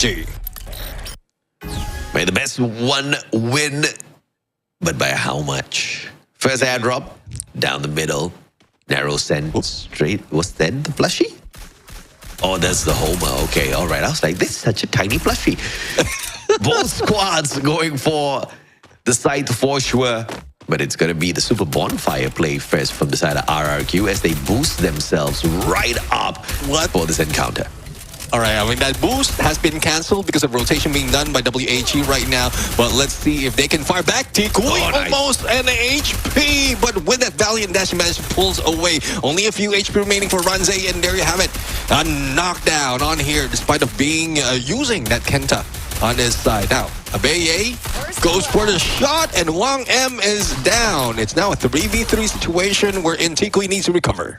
WAG. May the best one win, but by how much? First airdrop, down the middle, narrow send, straight. Was that the plushie? Oh, that's the Homer. Okay, all right. I was like, this is such a tiny plushie. Both squads going for the site for sure. But it's going to be the Super Bonfire play first from the side of RRQ as they boost themselves right up for this encounter. All right, I mean, that boost has been cancelled because of rotation being done by WAG right now. But let's see if they can fire back. Tikui almost an HP. But with that Valiant Dash, he managed to pull away. Only a few HP remaining for Ranzai, and there you have it. A knockdown on here despite of being using that Kenta on his side. Now, Abaye goes for the shot, and Wang M is down. It's now a 3v3 situation wherein Tikui needs to recover.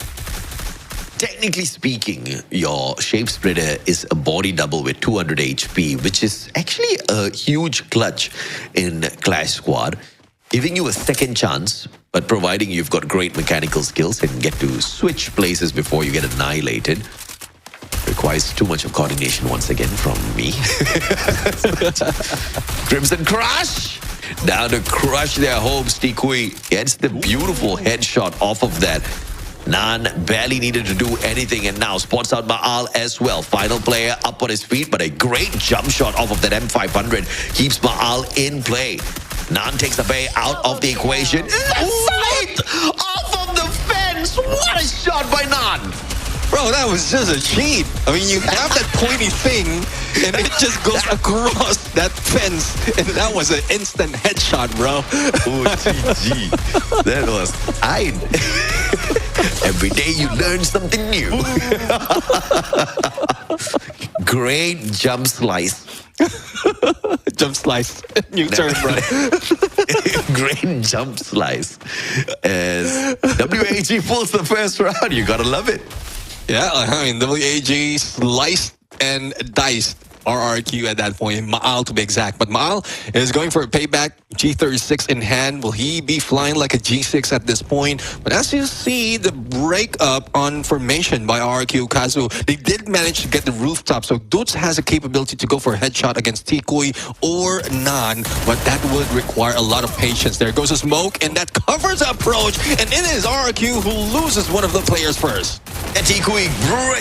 Technically speaking, your Shape Splitter is a body double with 200 HP, which is actually a huge clutch in Clash Squad, giving you a second chance, but providing you've got great mechanical skills and get to switch places before you get annihilated. Requires too much of coordination once again from me. Crimson Crush! Down to crush their hopes. Tikui gets the beautiful headshot off of that. Nan barely needed to do anything, and now spots out Maal as well. Final player up on his feet, but a great jump shot off of that M500 keeps Maal in play. Nan takes the bay out of the equation. Right off of the fence! What a shot by Nan! Bro, that was just a cheat. I mean, you have that pointy thing, and it just goes across that fence, and that was an instant headshot, bro. Oh, GG. That was... Every day you learn something new. Great jump slice. Jump slice. New term, bro. Great jump slice. As WAG pulls the first round, you gotta love it. Yeah, I mean, WAG sliced and diced RRQ at that point, Maal to be exact. But Maal is going for a payback, G36 in hand. Will he be flying like a G6 at this point? But as you see, the breakup on formation by RRQ Kazu, they did manage to get the rooftop. So Dutz has a capability to go for a headshot against Tikui or Nan, but that would require a lot of patience. There goes a smoke, and that covers the approach, and it is RRQ who loses one of the players first. And Tikui,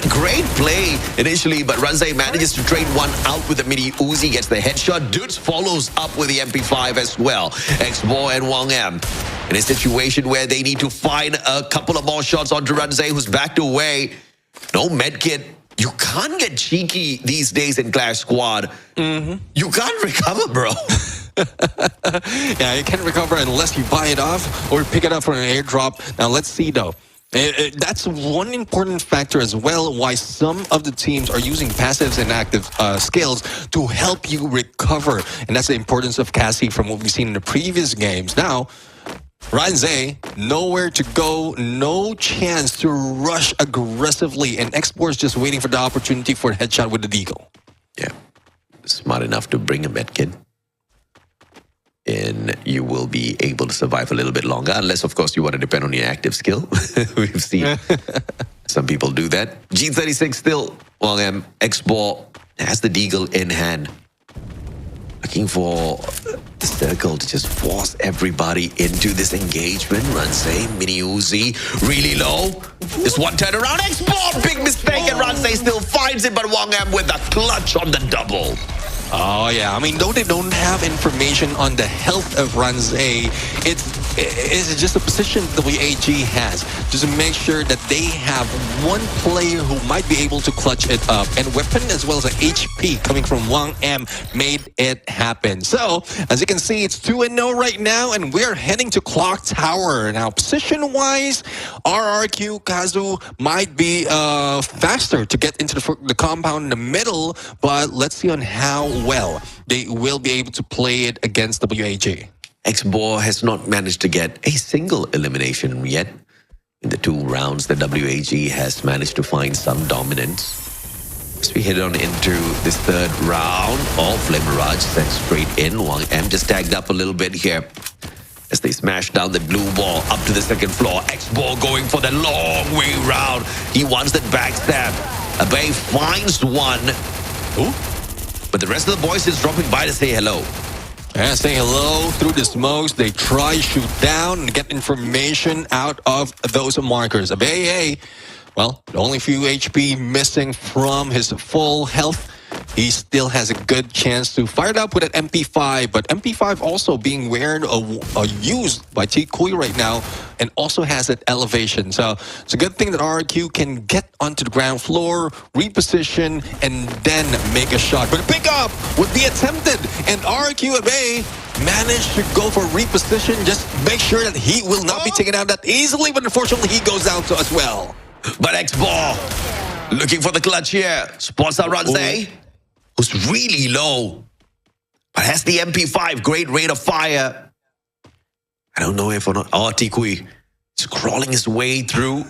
great play initially, but Ranzai manages to trade one out with the mini Uzi, gets the headshot. Dutz follows up with the MP5 as well. X-Bo and Wang M in a situation where they need to find a couple of more shots onto Ranzai, who's backed away. No medkit. You can't get cheeky these days in Clash Squad. You can't recover, bro. Yeah, you can't recover unless you buy it off or pick it up from an airdrop. Now, let's see, though. That's one important factor as well, why some of the teams are using passives and active skills to help you recover. And that's the importance of Cassie from what we've seen in the previous games. Now, Ranzai, nowhere to go, no chance to rush aggressively, and X-Bo is just waiting for the opportunity for a headshot with the Deagle. Yeah, smart enough to bring a medkit. And you will be able to survive a little bit longer, unless, of course, you want to depend on your active skill. We've seen some people do that. G36 still, well, X-Bo has the Deagle in hand. Looking for the circle to just force everybody into this engagement. Ranzai, mini Uzi, really low. This one turn around, X-Bo, big mistake, and Ranzai still finds it, but Wang M with a clutch on the double. Oh, yeah. I mean, though they don't have information on the health of Ranzai, it's just a position the WAG has. Just to make sure that they have one player who might be able to clutch it up. And weapon as well as an HP coming from Wang M made it happen. So, as you can see, it's 2-0 right now, and we're heading to Clock Tower. Now, position-wise, RRQ Kazu might be faster to get into the compound in the middle, but let's see on how well they will be able to play it against WAG. X-Bo has not managed to get a single elimination yet. In the 2 rounds, the WAG has managed to find some dominance. As we head on into this 3rd round, Flame Mirage sent straight in. Wang M just tagged up a little bit here as they smash down the blue ball up to the 2nd floor. X-Bo going for the long way round. He wants that backstab. Abaye finds one. Ooh. But the rest of the boys is dropping by to say hello. And say hello through the smokes. They try shoot down and get information out of those markers. Abeye, well, only few HP missing from his full health. He still has a good chance to fire it up with an MP5, but MP5 also being weared or used by T-Kui right now and also has that elevation. So it's a good thing that RRQ can get onto the ground floor, reposition, and then make a shot. But a pickup would be attempted, and RRQ Abeye managed to go for reposition. Just make sure that he will not be taken out that easily, but unfortunately he goes down as well. But X-Ball looking for the clutch here. Spots out Ranze, who's really low, but has the MP5, great rate of fire. I don't know if or not. Oh, T-Kui is crawling his way through.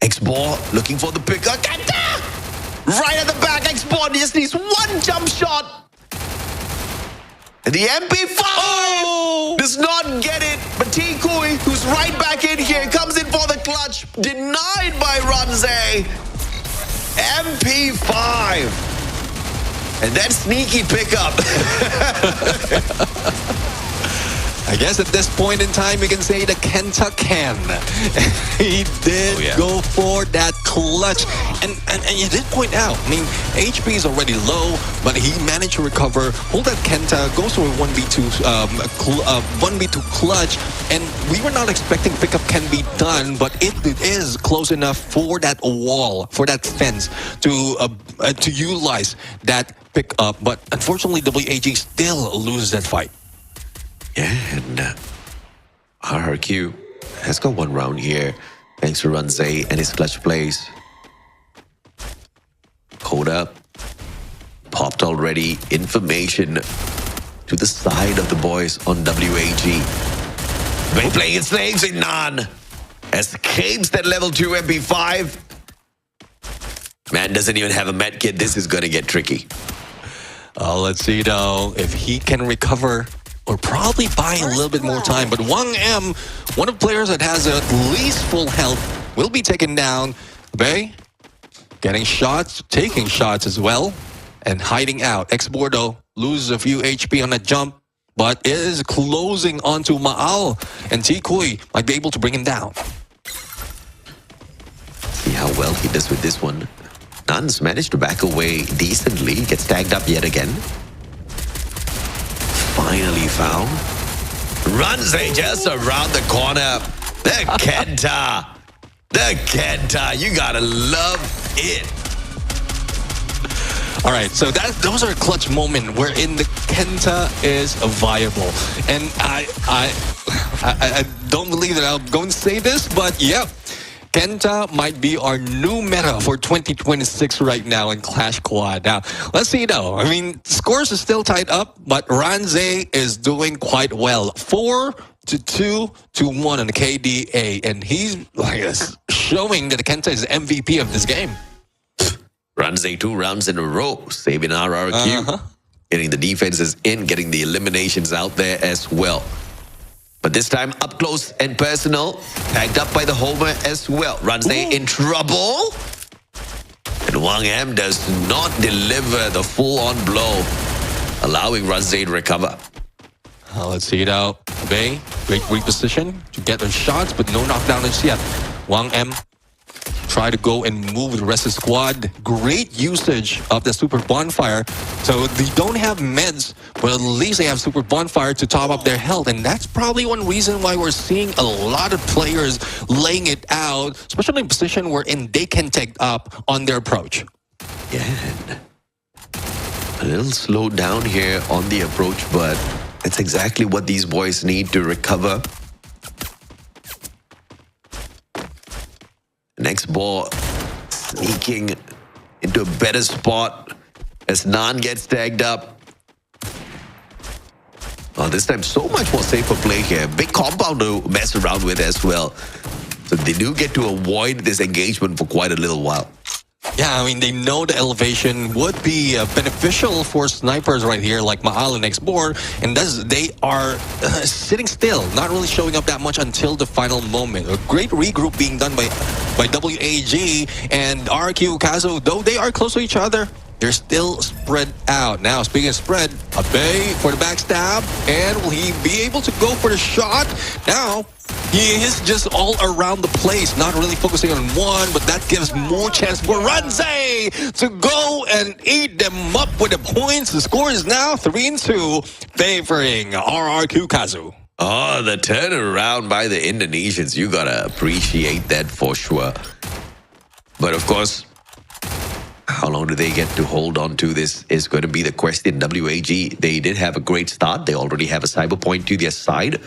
X-Ball looking for the pickup. Right at the back, X-Ball just needs one jump shot. And the MP5 does not get it. But T-Kui, who's right back in here, comes in for the clutch. Denied by Ranze. MP5. And that sneaky pickup. I guess at this point in time, we can say that Kenta can. He did go for that clutch. And you did point out, I mean, HP is already low, but he managed to recover. Hold that Kenta, goes to a 1v2 clutch. And we were not expecting pickup can be done, but it is close enough for that wall, for that fence to utilize that pickup. But unfortunately, WAG still loses that fight. Yeah, and RRQ has got one round here thanks to Ranze and his clutch plays. Hold up. Popped already. Information to the side of the boys on WAG. Been playing its names in Nan. Escapes that level 2 MP5. Man doesn't even have a med kit. This is going to get tricky. Let's see though if he can recover. Or probably buying a little bit more time. But Wang M, one of the players that has at least full health, will be taken down. Bay getting shots, taking shots as well, and hiding out. X-Bordo loses a few HP on that jump, but is closing onto Maal. And T-Kui might be able to bring him down. See how well he does with this one. Nuns managed to back away decently, gets tagged up yet again. Finally found. Ranze just around the corner. The Kenta. The Kenta. You gotta love it. All right, so those are a clutch moment wherein the Kenta is viable. And I don't believe that I'm going to say this, but yeah. Kenta might be our new meta for 2026 right now in Clash Squad. Now, let's see though. I mean, scores are still tied up, but Ranze is doing quite well. 4-2 to 1 on the KDA, and he's showing that Kenta is MVP of this game. Ranze 2 rounds in a row, saving RRQ. Getting the defenses in, getting the eliminations out there as well. But this time up close and personal, tagged up by the Homer as well. Ranze in trouble. And Wang M does not deliver the full-on blow, allowing Ranze to recover. Let's see it out. Bay, great reposition to get the shots, but no knockdown as yet. Wang M try to go and move the rest of the squad. Great usage of the Super Bonfire. So they don't have meds, but at least they have Super Bonfire to top up their health. And that's probably one reason why we're seeing a lot of players laying it out, especially in a position wherein they can take up on their approach. Yeah. A little slowed down here on the approach, but that's exactly what these boys need to recover. Next ball sneaking into a better spot as Nan gets tagged up. Oh, this time so much more safer play here. Big compound to mess around with as well. So they do get to avoid this engagement for quite a little while. Yeah, I mean, they know the elevation would be beneficial for snipers right here, like Maal and X-Bordo, and they are sitting still, not really showing up that much until the final moment. A great regroup being done by WAG and RQ Kazo, though they are close to each other. they're still spread out. Now, speaking of spread, Abe for the backstab. And will he be able to go for the shot? Now, he is just all around the place, not really focusing on one, but that gives more chance for Ranze to go and eat them up with the points. The score is now 3-2, favoring RRQ Kazu. Oh, the turnaround by the Indonesians. You gotta appreciate that for sure. But of course, how long do they get to hold on to this is going to be the question. WAG, they did have a great start. They already have a cyber point to their side.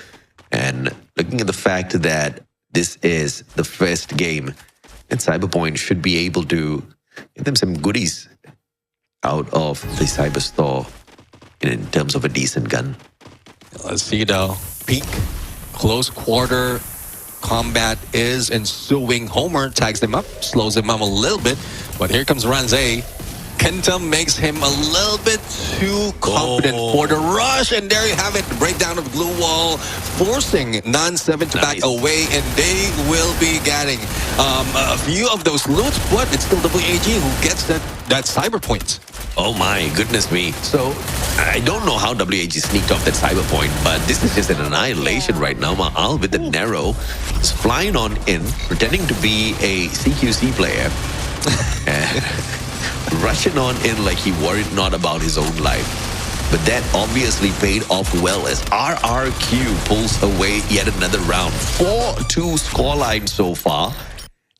And looking at the fact that this is the first game, and Cyberpoint should be able to get them some goodies out of the cyber store in terms of a decent gun. Let's see though. Peak, close quarter combat is ensuing. Homer tags them up, slows him up a little bit. But here comes Ranze. Kenta makes him a little bit too confident for the rush. And there you have it. Breakdown of the blue wall, forcing Non-7 to back away. And they will be getting a few of those loots. But it's still WAG who gets that cyber point. Oh my goodness me. So, I don't know how WAG sneaked off that cyber point, but this is just an annihilation right now. Ma'al with the narrow is flying on in, pretending to be a CQC player. Rushing on in like he worried not about his own life. But that obviously paid off well as RRQ pulls away yet another round. 4-2 scoreline so far.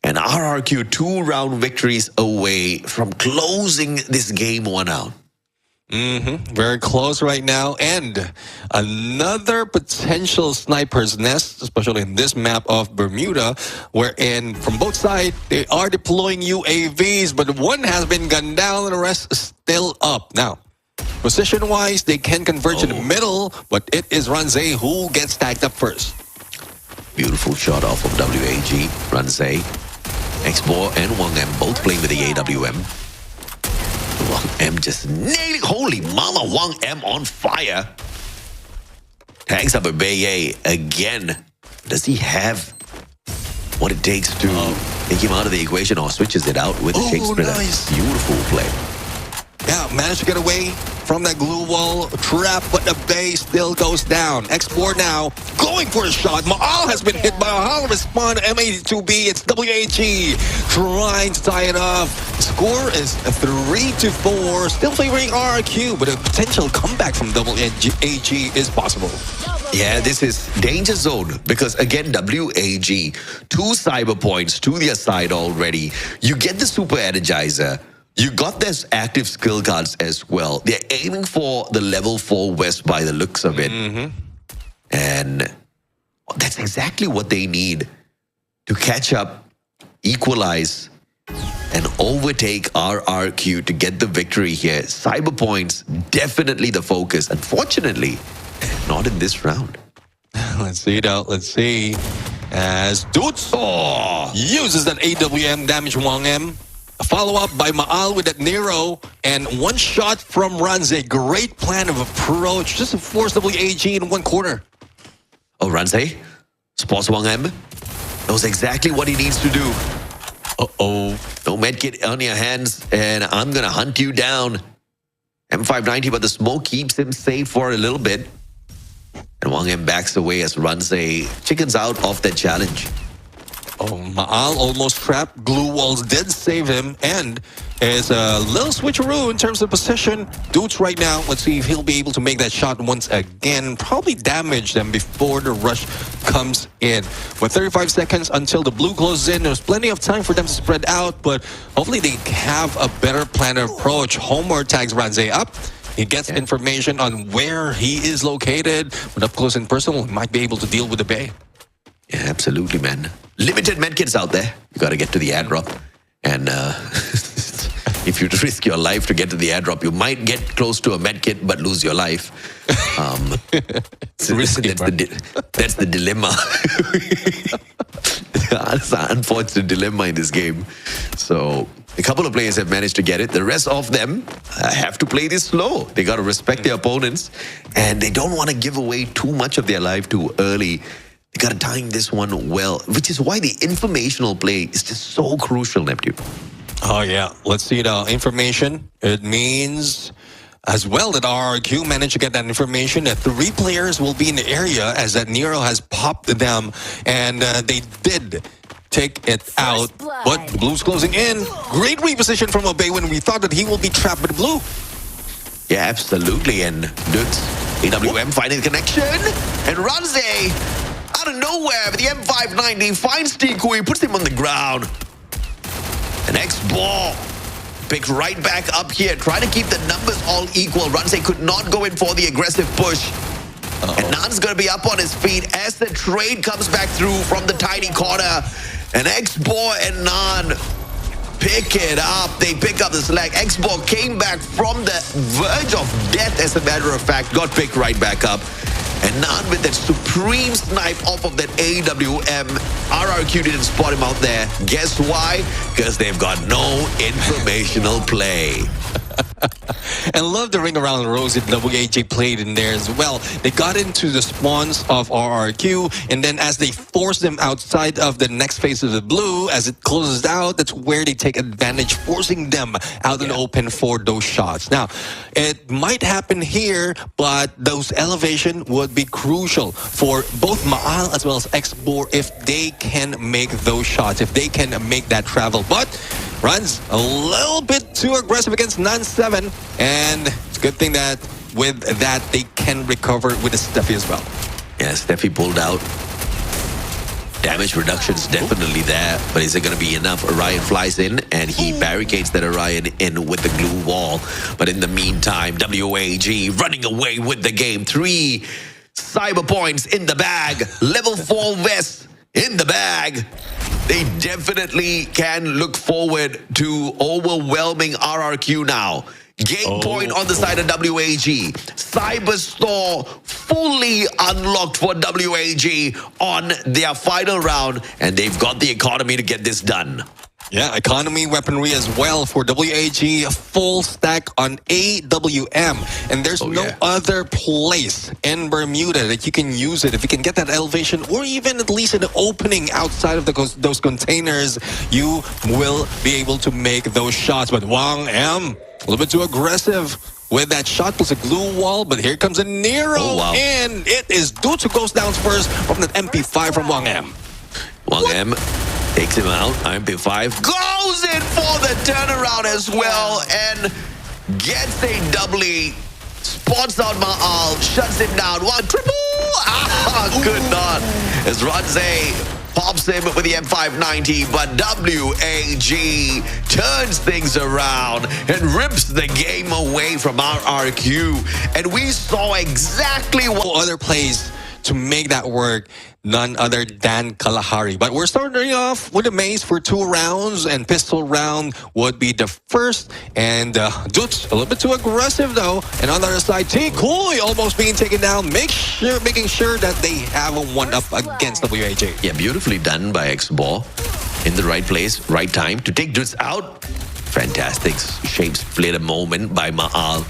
And RRQ 2-round victories away from closing this game one out. Very close right now. And another potential sniper's nest, especially in this map of Bermuda, wherein from both sides, they are deploying UAVs, but one has been gunned down and the rest is still up. Now, position-wise, they can converge in the middle, but it is Ranze who gets tagged up first. Beautiful shot off of WAG. Ranze, X4 and Wang M both playing with the AWM. Wang M just nailing. Holy mama, Wang M on fire. Tags up a Baye again. Does he have what it takes to take him out of the equation, or switches it out with the Shake Splitter? Nice. Beautiful play. Yeah, managed to get away from that glue wall trap, but the base still goes down. X4 now going for a shot. Ma'al has been hit by a hollow respawn. M82B, it's WAG trying to tie it up. The score is 3-4, still favoring RRQ, but a potential comeback from WAG is possible. Yeah, this is danger zone because again, WAG, 2 cyber points to their side already. You get the super energizer. You got this active skill cards as well. They're aiming for the level 4 West by the looks of it. And that's exactly what they need to catch up, equalize, and overtake RRQ to get the victory here. Cyber points, definitely the focus. Unfortunately, not in this round. Let's see though, let's see. As Dutz uses that AWM damage Wang M. A follow-up by Ma'al with that Nero, and one shot from Ranze. Great plan of approach, just to force WAG in one corner. Oh, Ranze spots Wang M. Knows exactly what he needs to do. No medkit on your hands, and I'm gonna hunt you down. M590, but the smoke keeps him safe for a little bit. And Wang M backs away as Ranze chickens out of that challenge. Ma'al almost trapped. Glue walls did save him, and is a little switcheroo in terms of position. Dudes right now, let's see if he'll be able to make that shot once again. Probably damage them before the rush comes in. With 35 seconds until the blue closes in, there's plenty of time for them to spread out, but hopefully they have a better plan of approach. Homer tags Ranze up. He gets information on where he is located, but up close and personal, he might be able to deal with the Bay. Yeah, absolutely, man. Limited medkits out there. You got to get to the airdrop. And if you risk your life to get to the airdrop, you might get close to a medkit but lose your life. Risky, that's the dilemma. That's an unfortunate dilemma in this game. So a couple of players have managed to get it. The rest of them have to play this slow. They got to respect their opponents, and they don't want to give away too much of their life too early. They got to time this one well, which is why the informational play is just so crucial, Neptune. Oh, yeah. Let's see the information. It means as well that RRQ managed to get that information that 3 players will be in the area as that Nero has popped them, and they did take it out. But the Blues closing in. Great reposition from Obey when we thought that he will be trapped with the Blue. Yeah, absolutely. And Dudes, AWM finding the connection. And Ranze, out of nowhere, with the M590 finds Tikui, puts him on the ground. An X-Ball picked right back up here, trying to keep the numbers all equal. Ranze could not go in for the aggressive push. And Nan's going to be up on his feet as the trade comes back through from the tiny corner. And X-Ball and Nan pick it up. They pick up the slack. X-Ball came back from the verge of death, as a matter of fact, got picked right back up. And Nan with that supreme snipe off of that AWM. RRQ didn't spot him out there. Guess why? Because they've got no informational play. And love the ring around Rosie WAJ played in there as well. They got into the spawns of RRQ, and then as they force them outside of the next phase of the Blue, as it closes out, that's where they take advantage, forcing them out in the open for those shots. Now, it might happen here, but those elevation would be crucial for both Maal as well as X-Bor if they can make those shots, if they can make that travel. But runs a little bit too aggressive against Nan7, and it's a good thing that with that they can recover with the Steffi as well. Yeah, Steffi pulled out. Damage reduction's definitely there, but is it going to be enough? Orion flies in, and he barricades that Orion in with the glue wall. But in the meantime, WAG running away with the game. 3 cyber points in the bag. Level 4 vest in the bag. They definitely can look forward to overwhelming RRQ now. Game point on the side of WAG. Cyberstore fully unlocked for WAG on their final round, and they've got the economy to get this done. Yeah, economy weaponry as well for WAG, full stack on AWM. And there's no other place in Bermuda that you can use it. If you can get that elevation or even at least an opening outside of those containers, you will be able to make those shots. But Wang M, a little bit too aggressive with that shot plus a glue wall, but here comes a Nero, and it is Dudes who goes down first from that MP5 from Wang M. Wang M takes him out. MP5 goes in for the turnaround as well and gets a doubly. Spots out Maal, shuts him down. 1 triple. Good not. As Ranze pops him with the M590, but WAG turns things around and rips the game away from RRQ. And we saw exactly what other plays to make that work, none other than Kalahari. But we're starting off with a maze for 2 rounds, and pistol round would be the first. And Dudes a little bit too aggressive though. And on the other side, Tikui almost being taken down, making sure that they have a 1-up against WAG. Yeah, beautifully done by X-Ball. In the right place, right time to take Dudes out. Fantastic shape splitter moment by Maal,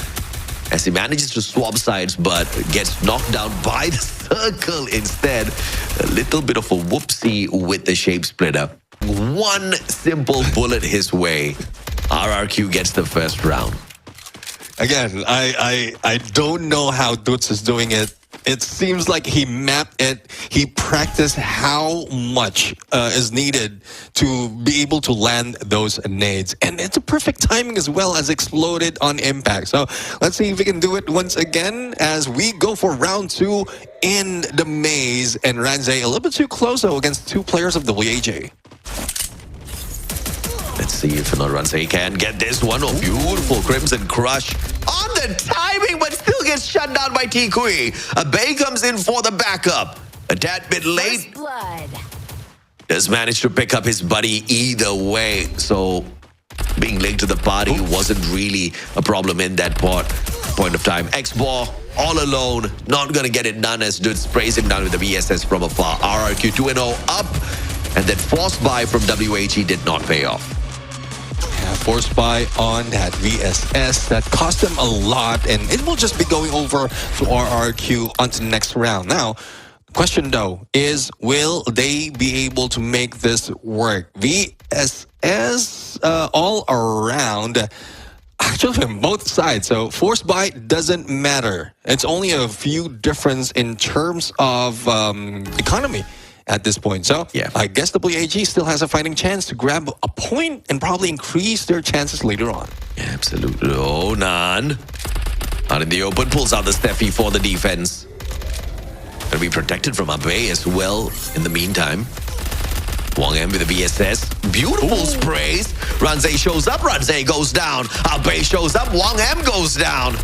as he manages to swap sides but gets knocked down by the circle instead. A little bit of a whoopsie with the shape splitter. 1 simple bullet his way. RRQ gets the first round. Again, I don't know how Dudes is doing it. It seems like he mapped it. He practiced how much is needed to be able to land those nades. And it's a perfect timing as well, as exploded on impact. So let's see if we can do it once again as we go for round 2 in the maze. And Ranze a little bit too close though against 2 players of WAG. Let's see if Ranze can get this one. Oh, beautiful Crimson Crush on the timing, but still gets shut down by Tikui. A Bay comes in for the backup. A tad bit late. Does manage to pick up his buddy either way. So being late to the party wasn't really a problem in that point of time. X-Ball all alone, not gonna get it done as Dudes sprays him down with the VSS from afar. RRQ 2-0 up, and that force buy from WAG did not pay off. Force buy on that VSS that cost them a lot, and it will just be going over to RRQ onto the next round. Now, question though is, will they be able to make this work? VSS VSS all around. Actually, on both sides. So force buy doesn't matter. It's only a few difference in terms of economy at this point. So Yeah. I guess WAG still has a fighting chance to grab a point and probably increase their chances later on. Yeah, absolutely. Oh, Nan. Out in the open, pulls out the Steffi for the defense. Gonna be protected from Abe as well in the meantime. Wang M with the VSS. Beautiful sprays. Ranze shows up. Ranze goes down. Abe shows up. Wang M goes down.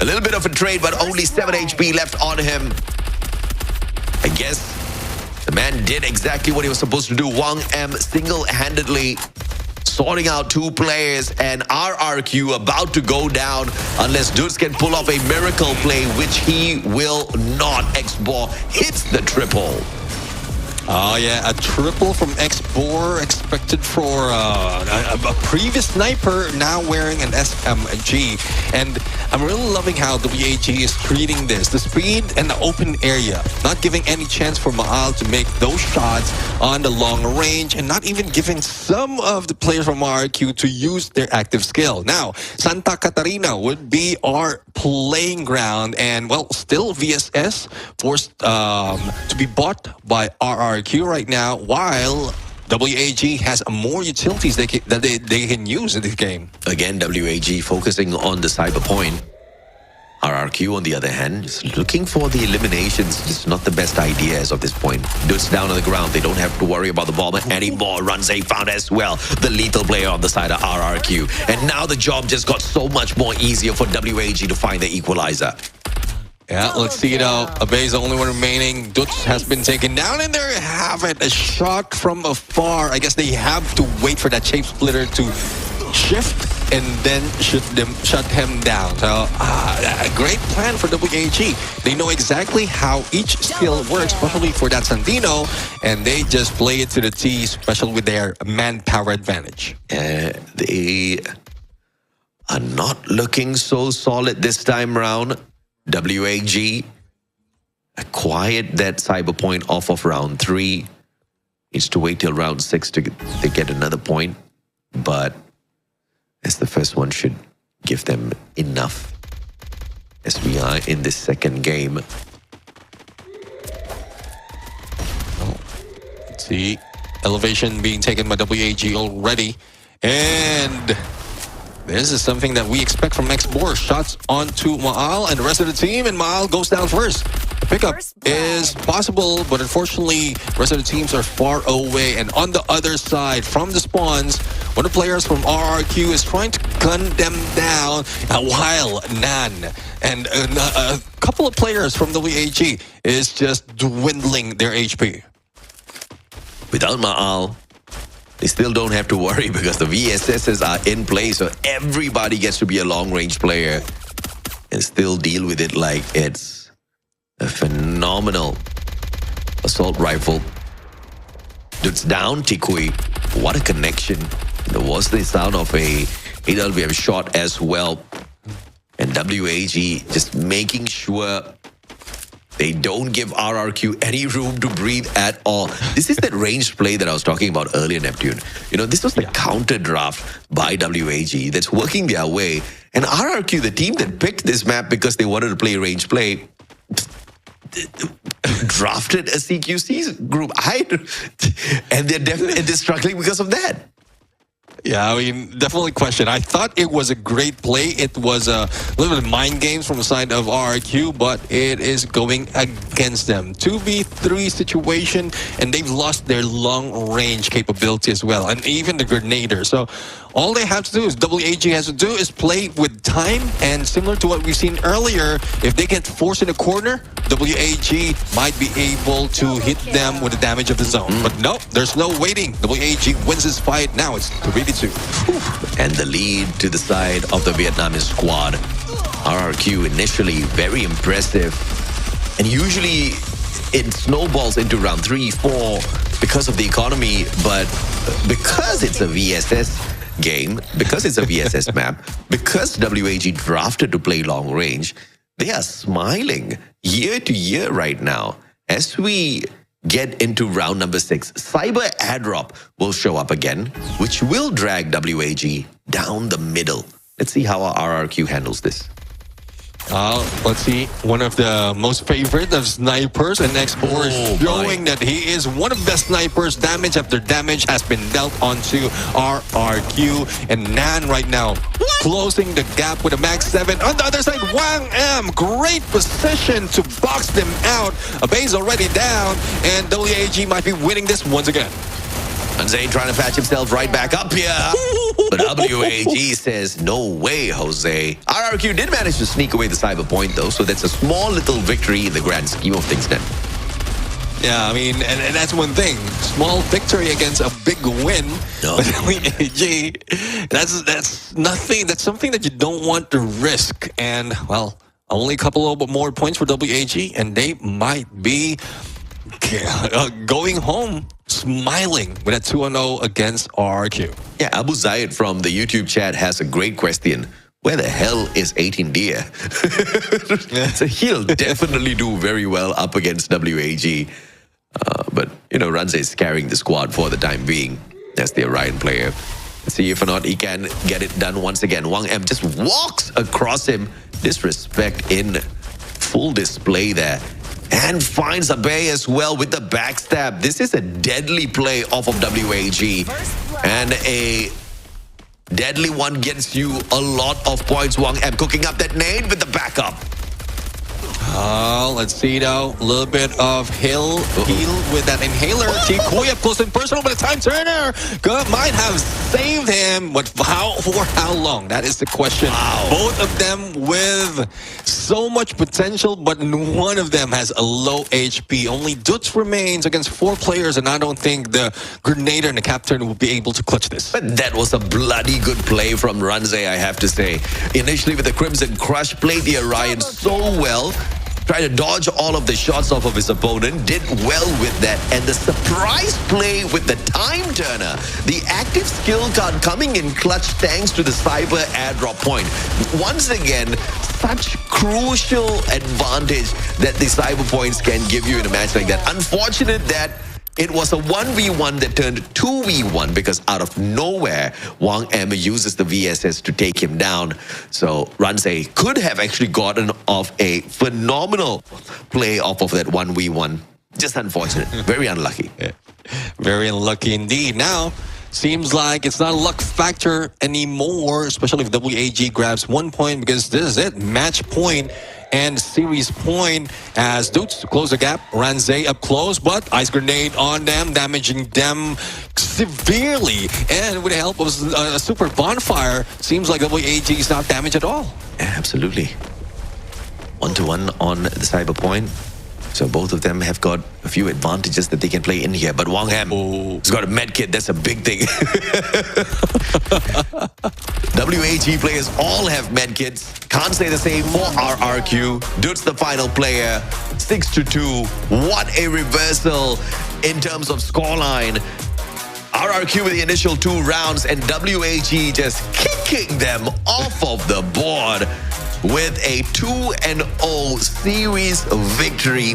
A little bit of a trade, but only 7 HP left on him. I guess the man did exactly what he was supposed to do. Wang M single-handedly sorting out 2 players, and RRQ about to go down unless Dudes can pull off a miracle play, which he will not. X-Ball hits the triple. Oh, yeah, a triple from X-Bor expected for a previous sniper now wearing an SMG. And I'm really loving how WAG is treating this. The speed and the open area, not giving any chance for Maal to make those shots on the long range and not even giving some of the players from RRQ to use their active skill. Now, Santa Catarina would be our playing ground, and, well, still VSS forced to be bought by RRQ right now, while WAG has more utilities that they can use in this game. Again, WAG focusing on the cyber point. RRQ, on the other hand, is looking for the eliminations. It's not the best idea as of this point. Dudes down on the ground. They don't have to worry about the bomber anymore. Ranze found as well. The lethal player on the side of RRQ. And now the job just got so much more easier for WAG to find the equalizer. Yeah, let's see now. Abe is the only one remaining. Duts has been taken down, and there you have it. A shot from afar. I guess they have to wait for that shape splitter to shift and then shut him down. So, a great plan for WAG. They know exactly how each skill works, especially for that Sandino, and they just play it to the T, especially with their manpower advantage. They are not looking so solid this time round. WAG acquired that cyber point off of round 3. Needs to wait till round 6 to get another point. But as the first one should give them enough as we are in this second game. Let's see. Elevation being taken by WAG already. And this is something that we expect from X-Bor. Shots onto Maal and the rest of the team, and Maal goes down first. The pickup is possible, but unfortunately, the rest of the teams are far away. And on the other side, from the spawns, one of the players from RRQ is trying to gun them down, while Nan and a couple of players from WAG is just dwindling their HP. Without Maal, they still don't have to worry because the VSSs are in place, so everybody gets to be a long-range player and still deal with it like it's a phenomenal assault rifle. Dudes down, Tikui. What a connection. There was the sound of a AWM shot as well. And WAG just making sure they don't give RRQ any room to breathe at all. This is that ranged play that I was talking about earlier, Neptune. You know, this was the counter draft by WAG that's working their way. And RRQ, the team that picked this map because they wanted to play ranged play, drafted a CQC group. And they're struggling because of that. Yeah, I mean, definitely question. I thought it was a great play. It was a little bit of mind games from the side of RRQ, but it is going against them. 2v3 situation, and they've lost their long-range capability as well, and even the Grenader. So all they have to do is, WAG has to do, is play with time, and similar to what we've seen earlier, if they get forced in a corner, WAG might be able to hit them with the damage of the zone. But no, there's no waiting. WAG wins this fight. Now it's 3-2. And the lead to the side of the Vietnamese squad. RRQ initially very impressive. And usually it snowballs into round 3, 4 because of the economy. But because it's a VSS game, because it's a VSS map, because WAG drafted to play long range, they are smiling year to year right now. As we get into round number 6, Cyber Airdrop will show up again, which will drag WAG down the middle. Let's see how our RRQ handles this. Let's see. One of the most favorite of snipers, and X4 showing that he is one of the snipers. Damage after damage has been dealt onto RRQ. And Nan right now closing the gap with a Max 7. On the other side, Wang M. Great position to box them out. A base already down, and WAG might be winning this once again. Zane trying to patch himself right back up here. But WAG says, no way, Jose. RRQ did manage to sneak away the cyber point, though, so that's a small little victory in the grand scheme of things then. Yeah, I mean, and that's one thing. Small victory against a big win. No. But WAG, that's nothing. That's something that you don't want to risk. And, well, only a couple of more points for WAG, and they might be going home smiling with a 2-0 against RRQ. Yeah, Abu Zaid from the YouTube chat has a great question. Where the hell is 18 Deer? So he'll definitely do very well up against WAG. But, you know, Ranze is carrying the squad for the time being as the Orion player. Let's see if or not he can get it done once again. Wang M just walks across him. Disrespect in full display there. And finds Abe as well with the backstab. This is a deadly play off of WAG. And a deadly one gets you a lot of points. Wang M cooking up that nade with the backup. Let's see now. A little bit of heal with that inhaler. Tikoy up close and personal, but a time turner might have saved him. But for how long? That is the question. Wow. Both of them with so much potential, but one of them has a low HP. Only Dutz remains against 4 players, and I don't think the Grenader and the Captain will be able to clutch this. But that was a bloody good play from Ranze, I have to say. Initially with the Crimson Crush, played the Orion so well. Tried to dodge all of the shots off of his opponent, did well with that. And the surprise play with the time turner. The active skill card coming in clutch thanks to the Cyber Airdrop point. Once again, such crucial advantage that the Cyber points can give you in a match like that. Unfortunate that it was a 1v1 that turned 2v1 because out of nowhere, Wang M uses the VSS to take him down. So Ranze could have actually gotten off a phenomenal play off of that 1v1. Just unfortunate. Very unlucky. Yeah. Very unlucky indeed. Now, seems like it's not a luck factor anymore, especially if WAG grabs 1 point, because this is it. Match point and series point as Dutz close the gap. Ranze up close, but Ice Grenade on them, damaging them severely. And with the help of a super bonfire, seems like WAG is not damaged at all. Absolutely. 1-1 on the Cyber point. So both of them have got a few advantages that they can play in here. But Wang M has got a medkit. That's a big thing. WAG players all have medkits. Can't say the same for RRQ. Dutz the final player. 6-2. What a reversal in terms of scoreline. RRQ with the initial 2 rounds and WAG just kicking them off of the board with a 2-0 series victory.